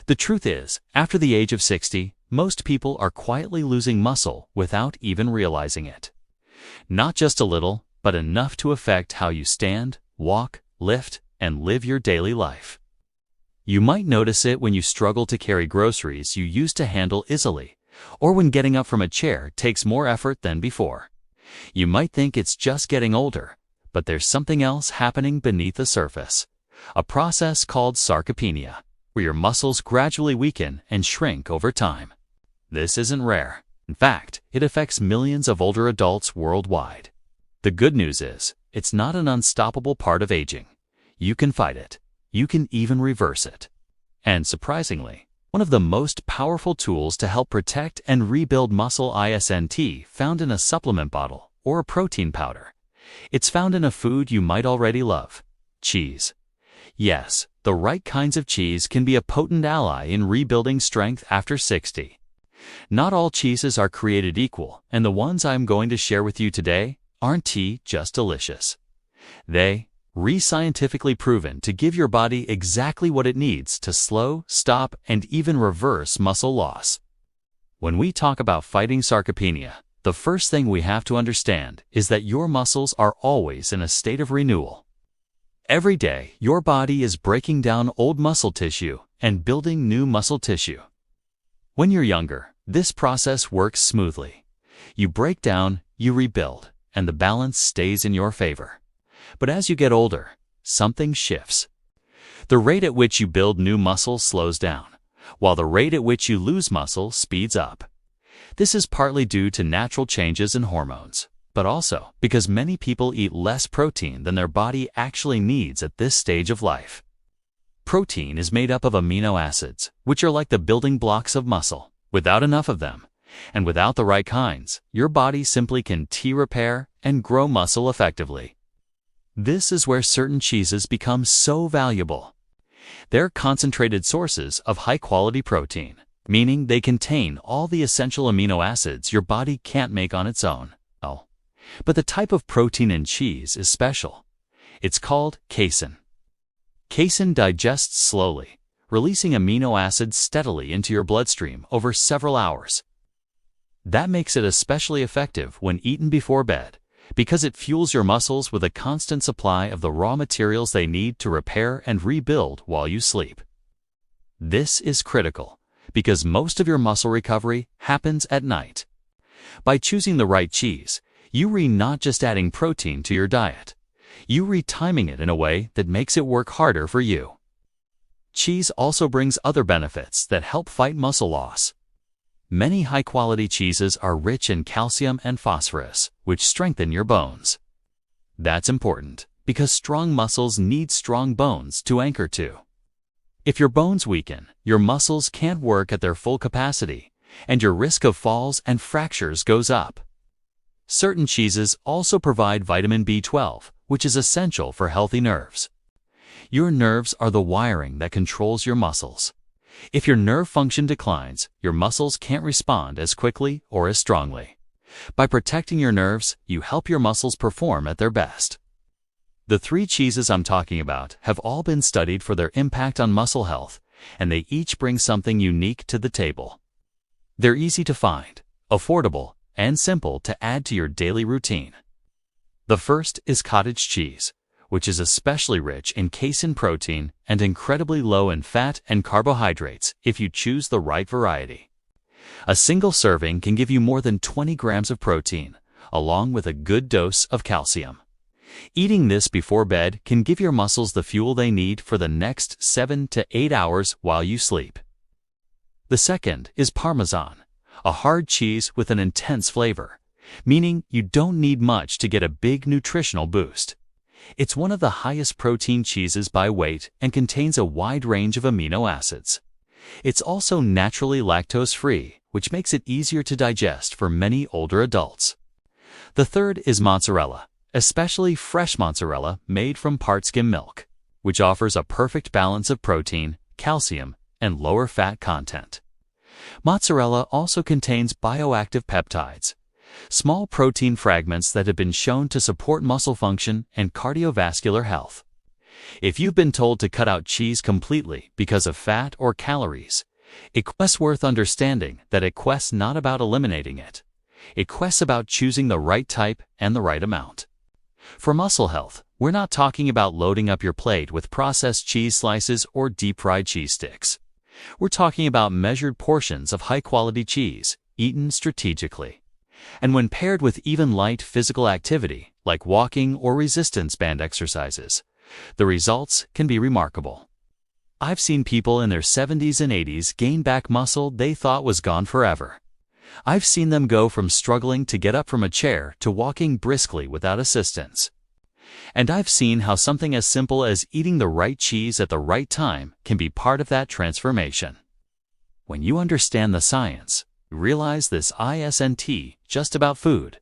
The truth is, after the age of 60, most people are quietly losing muscle without even realizing it. Not just a little, but enough to affect how you stand, walk, lift, and live your daily life. You might notice it when you struggle to carry groceries you used to handle easily, or when getting up from a chair takes more effort than before. You might think it's just getting older, but there's something else happening beneath the surface. A process called sarcopenia, where your muscles gradually weaken and shrink over time. This isn't rare. In fact, it affects millions of older adults worldwide. The good news is, it's not an unstoppable part of aging. You can fight it. You can even reverse it. And surprisingly, one of the most powerful tools to help protect and rebuild muscle isn't found in a supplement bottle or a protein powder. It's found in a food you might already love: cheese. Yes, the right kinds of cheese can be a potent ally in rebuilding strength after 60. Not all cheeses are created equal, and the ones I'm going to share with you today aren't just delicious. They scientifically proven to give your body exactly what it needs to slow, stop, and even reverse muscle loss. When we talk about fighting sarcopenia, the first thing we have to understand is that your muscles are always in a state of renewal. Every day, your body is breaking down old muscle tissue and building new muscle tissue. When you're younger, this process works smoothly. You break down, you rebuild, and the balance stays in your favor. But as you get older, something shifts. The rate at which you build new muscle slows down, while the rate at which you lose muscle speeds up. This is partly due to natural changes in hormones, but also because many people eat less protein than their body actually needs at this stage of life. Protein is made up of amino acids, which are like the building blocks of muscle. Without enough of them, and without the right kinds, your body simply can't repair and grow muscle effectively. This is where certain cheeses become so valuable. They're concentrated sources of high-quality protein, meaning they contain all the essential amino acids your body can't make on its own. But the type of protein in cheese is special. It's called casein. Casein digests slowly, releasing amino acids steadily into your bloodstream over several hours. That makes it especially effective when eaten before bed, because it fuels your muscles with a constant supply of the raw materials they need to repair and rebuild while you sleep. This is critical, because most of your muscle recovery happens at night. By choosing the right cheese, you're not just adding protein to your diet. You're timing it in a way that makes it work harder for you. Cheese also brings other benefits that help fight muscle loss. Many high-quality cheeses are rich in calcium and phosphorus, which strengthen your bones. That's important, because strong muscles need strong bones to anchor to. If your bones weaken, your muscles can't work at their full capacity, and your risk of falls and fractures goes up. Certain cheeses also provide vitamin B12, which is essential for healthy nerves. Your nerves are the wiring that controls your muscles. If your nerve function declines, your muscles can't respond as quickly or as strongly. By protecting your nerves, you help your muscles perform at their best. The 3 cheeses I'm talking about have all been studied for their impact on muscle health, and they each bring something unique to the table. They're easy to find, affordable, and simple to add to your daily routine. The first is cottage cheese, which is especially rich in casein protein and incredibly low in fat and carbohydrates if you choose the right variety. A single serving can give you more than 20 grams of protein, along with a good dose of calcium. Eating this before bed can give your muscles the fuel they need for the next 7 to 8 hours while you sleep. The second is Parmesan, a hard cheese with an intense flavor, meaning you don't need much to get a big nutritional boost. It's one of the highest protein cheeses by weight and contains a wide range of amino acids. It's also naturally lactose-free, which makes it easier to digest for many older adults. The third is mozzarella, especially fresh mozzarella made from part-skim milk, which offers a perfect balance of protein, calcium, and lower fat content. Mozzarella also contains bioactive peptides, small protein fragments that have been shown to support muscle function and cardiovascular health. If you've been told to cut out cheese completely because of fat or calories, it's worth understanding that it's not about eliminating it. It's about choosing the right type and the right amount. For muscle health, we're not talking about loading up your plate with processed cheese slices or deep-fried cheese sticks. We're talking about measured portions of high-quality cheese, eaten strategically. And when paired with even light physical activity, like walking or resistance band exercises, the results can be remarkable. I've seen people in their 70s and 80s gain back muscle they thought was gone forever. I've seen them go from struggling to get up from a chair to walking briskly without assistance. And I've seen how something as simple as eating the right cheese at the right time can be part of that transformation. When you understand the science, you realize this isn't just about food.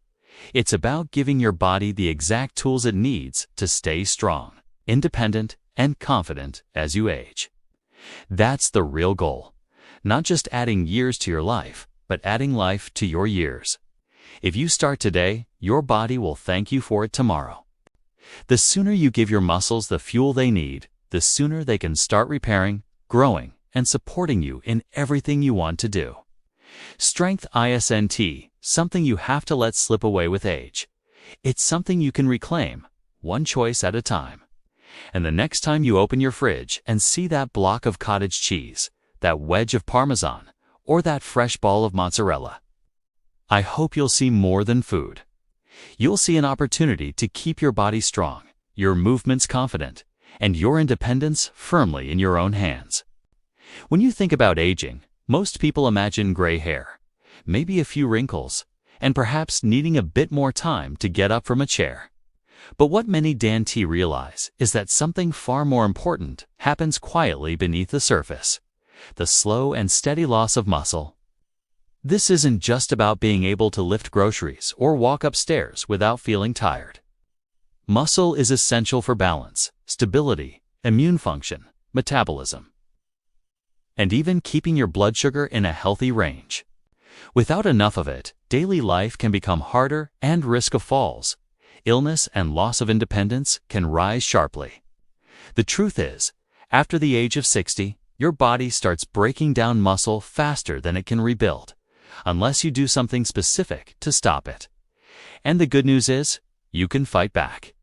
It's about giving your body the exact tools it needs to stay strong, independent, and confident as you age. That's the real goal. Not just adding years to your life, but adding life to your years. If you start today, your body will thank you for it tomorrow. The sooner you give your muscles the fuel they need, the sooner they can start repairing, growing, and supporting you in everything you want to do. Strength isn't something you have to let slip away with age. It's something you can reclaim, one choice at a time. And the next time you open your fridge and see that block of cottage cheese, that wedge of Parmesan, or that fresh ball of mozzarella, I hope you'll see more than food. You'll see an opportunity to keep your body strong, your movements confident, and your independence firmly in your own hands. When you think about aging, most people imagine gray hair, maybe a few wrinkles, and perhaps needing a bit more time to get up from a chair. But what many don't realize is that something far more important happens quietly beneath the surface: the slow and steady loss of muscle. This isn't just about being able to lift groceries or walk upstairs without feeling tired. Muscle is essential for balance, stability, immune function, metabolism, and even keeping your blood sugar in a healthy range. Without enough of it, daily life can become harder and risk of falls, illness, and loss of independence can rise sharply. The truth is, after the age of 60, your body starts breaking down muscle faster than it can rebuild, unless you do something specific to stop it. And the good news is, you can fight back.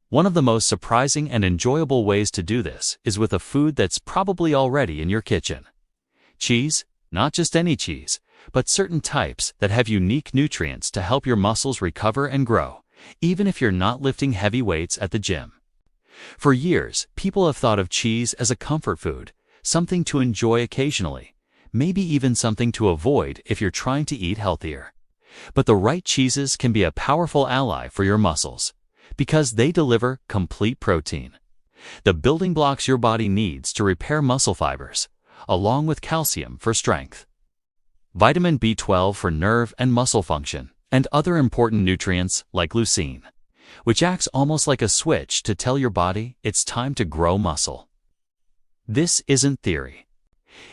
One of the most surprising and enjoyable ways to do this is with a food that's probably already in your kitchen. Cheese, not just any cheese, but certain types that have unique nutrients to help your muscles recover and grow, even if you're not lifting heavy weights at the gym. For years, people have thought of cheese as a comfort food, something to enjoy occasionally, maybe even something to avoid if you're trying to eat healthier. But the right cheeses can be a powerful ally for your muscles, because they deliver complete protein, the building blocks your body needs to repair muscle fibers, along with calcium for strength, vitamin B12 for nerve and muscle function, and other important nutrients like leucine, which acts almost like a switch to tell your body it's time to grow muscle. This isn't theory.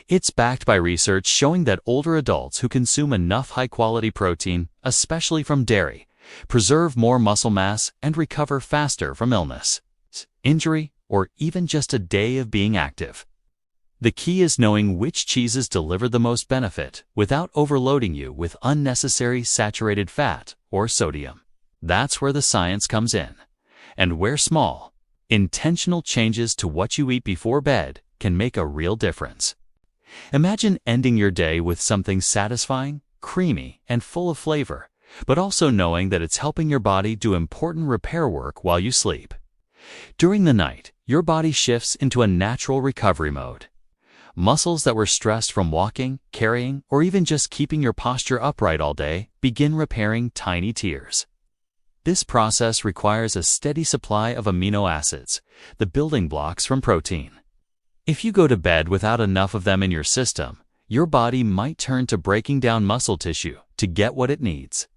It's backed by research showing that older adults who consume enough high-quality protein, especially from dairy, preserve more muscle mass and recover faster from illness, injury, or even just a day of being active. The key is knowing which cheeses deliver the most benefit without overloading you with unnecessary saturated fat or sodium. That's where the science comes in, and where small, intentional changes to what you eat before bed can make a real difference. Imagine ending your day with something satisfying, creamy, and full of flavor, but also knowing that it's helping your body do important repair work while you sleep. During the night, your body shifts into a natural recovery mode. Muscles that were stressed from walking, carrying, or even just keeping your posture upright all day begin repairing tiny tears. This process requires a steady supply of amino acids, the building blocks from protein. If you go to bed without enough of them in your system, your body might turn to breaking down muscle tissue to get what it needs.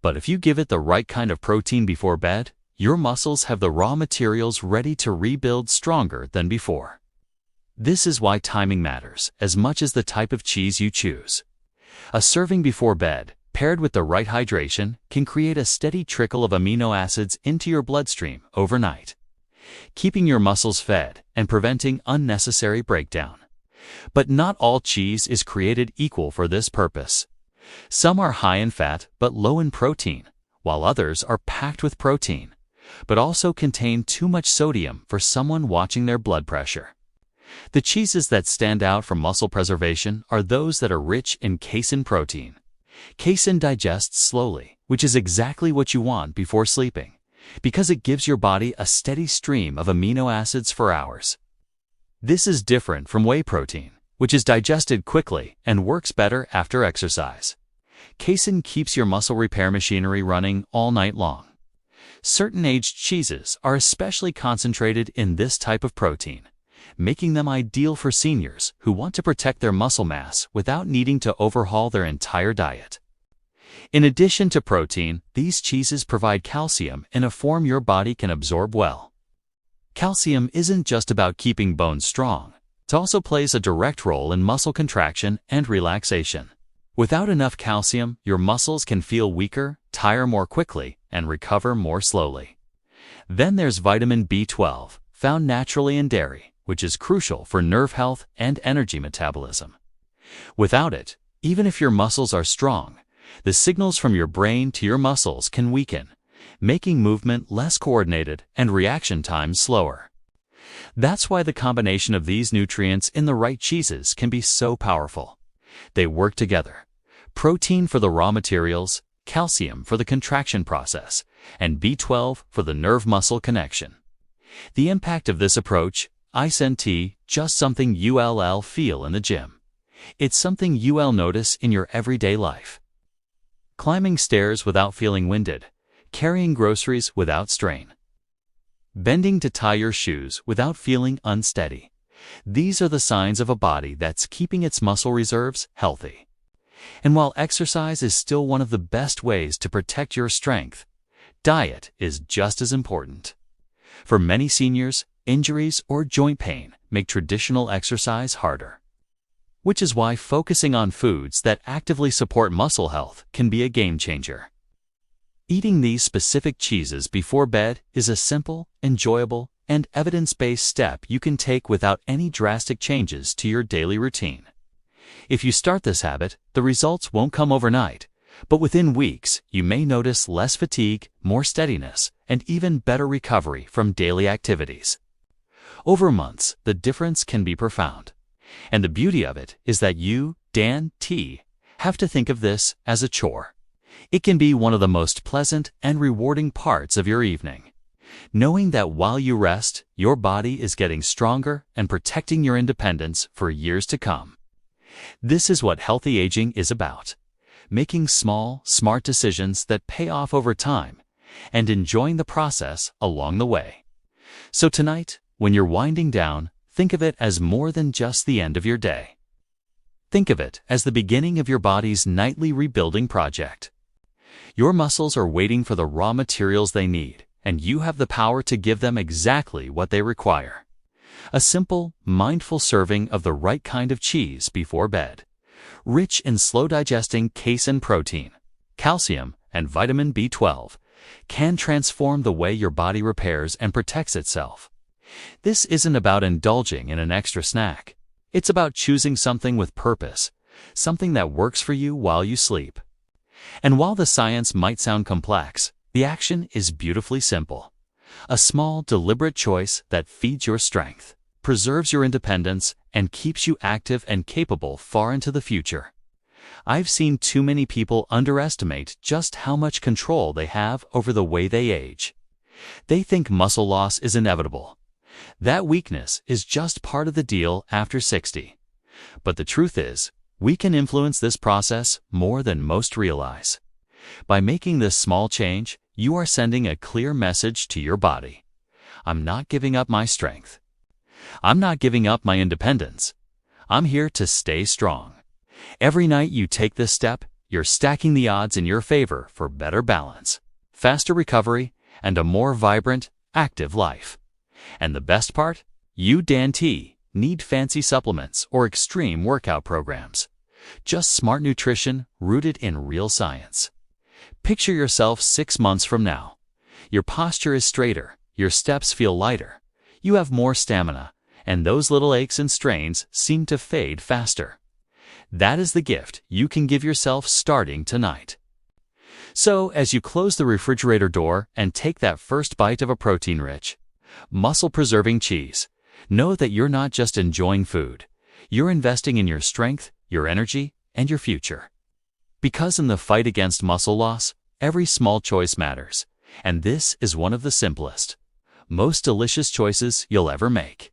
But if you give it the right kind of protein before bed, your muscles have the raw materials ready to rebuild stronger than before. This is why timing matters as much as the type of cheese you choose. A serving before bed, paired with the right hydration, can create a steady trickle of amino acids into your bloodstream overnight. keeping your muscles fed and preventing unnecessary breakdown. But not all cheese is created equal for this purpose. Some are high in fat but low in protein, while others are packed with protein, but also contain too much sodium for someone watching their blood pressure. The cheeses that stand out for muscle preservation are those that are rich in casein protein. Casein digests slowly, which is exactly what you want before sleeping, because it gives your body a steady stream of amino acids for hours. This is different from whey protein, which is digested quickly and works better after exercise. Casein keeps your muscle repair machinery running all night long. Certain aged cheeses are especially concentrated in this type of protein, making them ideal for seniors who want to protect their muscle mass without needing to overhaul their entire diet. In addition to protein, these cheeses provide calcium in a form your body can absorb well. Calcium isn't just about keeping bones strong. It also plays a direct role in muscle contraction and relaxation. Without enough calcium, your muscles can feel weaker, tire more quickly, and recover more slowly. Then there's vitamin B12, found naturally in dairy, which is crucial for nerve health and energy metabolism. Without it, even if your muscles are strong, the signals from your brain to your muscles can weaken, making movement less coordinated and reaction times slower. That's why the combination of these nutrients in the right cheeses can be so powerful. They work together: protein for the raw materials, calcium for the contraction process, and B12 for the nerve-muscle connection. The impact of this approach isn't just something you'll feel in the gym. It's something you'll notice in your everyday life. Climbing stairs without feeling winded, carrying groceries without strain, bending to tie your shoes without feeling unsteady. These are the signs of a body that's keeping its muscle reserves healthy. And while exercise is still one of the best ways to protect your strength, diet is just as important. For many seniors, injuries or joint pain make traditional exercise harder, which is why focusing on foods that actively support muscle health can be a game changer. Eating these specific cheeses before bed is a simple, enjoyable, and evidence-based step you can take without any drastic changes to your daily routine. If you start this habit, the results won't come overnight, but within weeks you may notice less fatigue, more steadiness, and even better recovery from daily activities. Over months, the difference can be profound. And the beauty of it is that you, Dan T., have to think of this as a chore. It can be one of the most pleasant and rewarding parts of your evening, knowing that while you rest, your body is getting stronger and protecting your independence for years to come. This is what healthy aging is about: making small, smart decisions that pay off over time and enjoying the process along the way. So tonight, when you're winding down, think of it as more than just the end of your day. Think of it as the beginning of your body's nightly rebuilding project. Your muscles are waiting for the raw materials they need, and you have the power to give them exactly what they require. A simple, mindful serving of the right kind of cheese before bed, rich in slow-digesting casein protein, calcium, and vitamin B12, can transform the way your body repairs and protects itself. This isn't about indulging in an extra snack. It's about choosing something with purpose, something that works for you while you sleep. And while the science might sound complex, the action is beautifully simple. A small, deliberate choice that feeds your strength, preserves your independence, and keeps you active and capable far into the future. I've seen too many people underestimate just how much control they have over the way they age. They think muscle loss is inevitable. That weakness is just part of the deal after 60. But the truth is, we can influence this process more than most realize. By making this small change, you are sending a clear message to your body. I'm not giving up my strength. I'm not giving up my independence. I'm here to stay strong. Every night you take this step, you're stacking the odds in your favor for better balance, faster recovery, and a more vibrant, active life. And the best part? You, Dan T., need fancy supplements or extreme workout programs. Just smart nutrition rooted in real science. Picture yourself 6 months from now. Your posture is straighter, your steps feel lighter, you have more stamina, and those little aches and strains seem to fade faster. That is the gift you can give yourself starting tonight. So, as you close the refrigerator door and take that first bite of a protein-rich, muscle-preserving cheese, know that you're not just enjoying food. You're investing in your strength, your energy, and your future. Because in the fight against muscle loss, every small choice matters, and this is one of the simplest, most delicious choices you'll ever make.